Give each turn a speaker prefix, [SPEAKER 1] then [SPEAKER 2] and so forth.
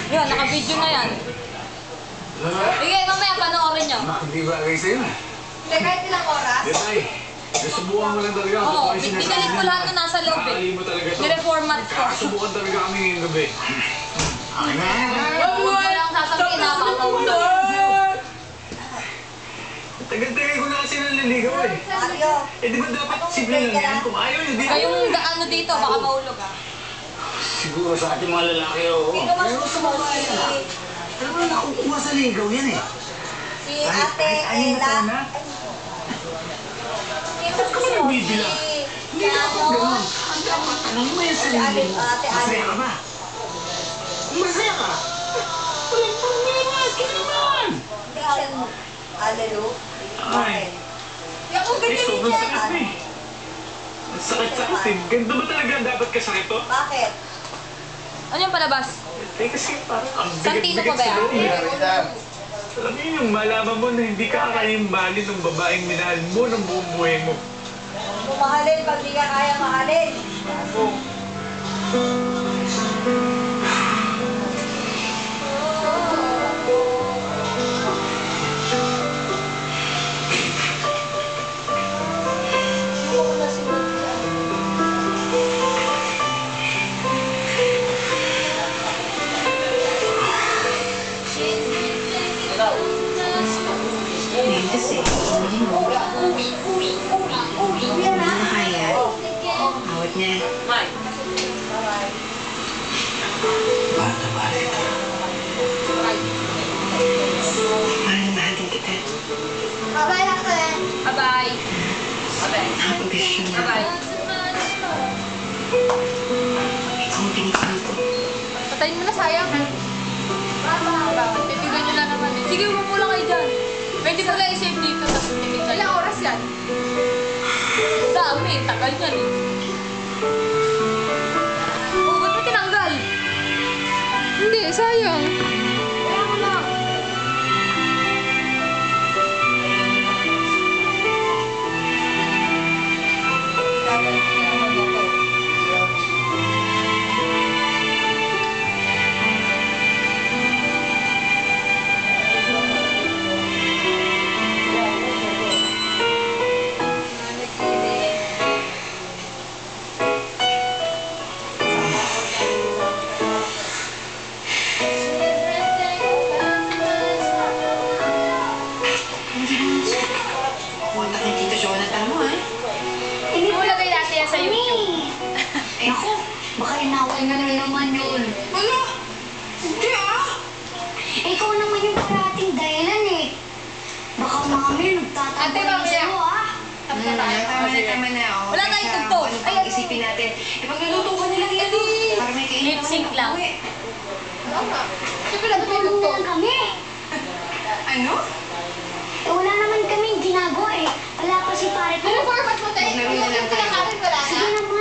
[SPEAKER 1] Yun, naka-video na yan. Sige, mamaya panoorin nyo.
[SPEAKER 2] Hindi ba kayo sa'yo?
[SPEAKER 3] Hindi, kahit ilang oras?
[SPEAKER 2] Yes, ay. Nasubukan mo lang talaga.
[SPEAKER 1] Oo, pinalit ko lahat na nasa loob eh. Nireformat ko.
[SPEAKER 2] Subukan talaga kami ngayong gabi.
[SPEAKER 1] Huwag mo lang sasabihin na makakaulo.
[SPEAKER 2] Tagal-tagal ko na kasi naliligaw eh.
[SPEAKER 3] Mario.
[SPEAKER 2] Eh di ba dapat simple lang yan? Kung ayaw nyo, di ba?
[SPEAKER 1] Kayong ano dito, baka mahulog ah.
[SPEAKER 2] Siguro sa ating mga lalaki, oo.
[SPEAKER 3] Sino mas gusto mo si...
[SPEAKER 2] Alam mo, nakukuha sa ligaw yan eh.
[SPEAKER 3] Si Ate Ella. Sino mas gusto mo si...
[SPEAKER 2] Hindi na ako gano'n. Ang dapat, tanong mo yan sa ligaw mo. Masaya ka ba? Masaya ka? Walang problema, sige naman!
[SPEAKER 3] Alelo.
[SPEAKER 2] Ay.
[SPEAKER 3] Yung ako ganyan
[SPEAKER 2] Sobrang
[SPEAKER 3] niya.
[SPEAKER 2] sakit na eh. Ang sakit-sakit eh. Ganda ba talaga dapat kasakit to?
[SPEAKER 3] Bakit?
[SPEAKER 1] Ano yung palabas?
[SPEAKER 2] Eh kasi parang ang
[SPEAKER 1] Santino pa ba yan?
[SPEAKER 2] Alam mo yung malaman mo na hindi ka kakahimbali ng babaeng minahal mo ng buong buhay mo.
[SPEAKER 3] Mahalin pag di ka kaya mahalin.
[SPEAKER 4] Kasi, hindi mo. Hindi na kaya. Awat niya.
[SPEAKER 2] Mahal na mahal kita.
[SPEAKER 4] Mahal na mahal din kita.
[SPEAKER 3] Bye-bye lang ka eh.
[SPEAKER 1] Bye-bye.
[SPEAKER 4] Nakapag-desisyon na ako.
[SPEAKER 1] Bye-bye.
[SPEAKER 4] Ikaw ang pinipili ko.
[SPEAKER 1] Patayin mo na, sayang. Bye-bye. Titigan nyo lang naman eh. Sige, huwag mo lang kayo dyan. Pwede ko lang i-save dito, tapos titigan. Ilang oras yan? Dami, tagal yan eh. Oh, ba't mo tinanggal? Hindi, sayang. Kaya mo na.
[SPEAKER 4] Kontak ni Tito Jonathan mo, ha?
[SPEAKER 1] Hindi mo lagay natin yan sa YouTube.
[SPEAKER 4] Eh, ako. Baka inaway nga na naman yun.
[SPEAKER 3] Wala. Hindi ah.
[SPEAKER 5] Eh, ikaw naman yung parating dahilan eh. Baka mami
[SPEAKER 1] Ate,
[SPEAKER 5] nagtatampo
[SPEAKER 1] mamaya.
[SPEAKER 5] sa'yo ah.
[SPEAKER 4] Tama na. Oh.
[SPEAKER 1] Wala tayong tugtog.
[SPEAKER 4] Ano pang isipin natin? Eh, pag naluto ka nilang yan, para may kainin
[SPEAKER 1] Lip sync lang.
[SPEAKER 4] Uwi.
[SPEAKER 3] Wala nga. Siyempre,
[SPEAKER 5] Tutulong na lang kami.
[SPEAKER 4] Ano?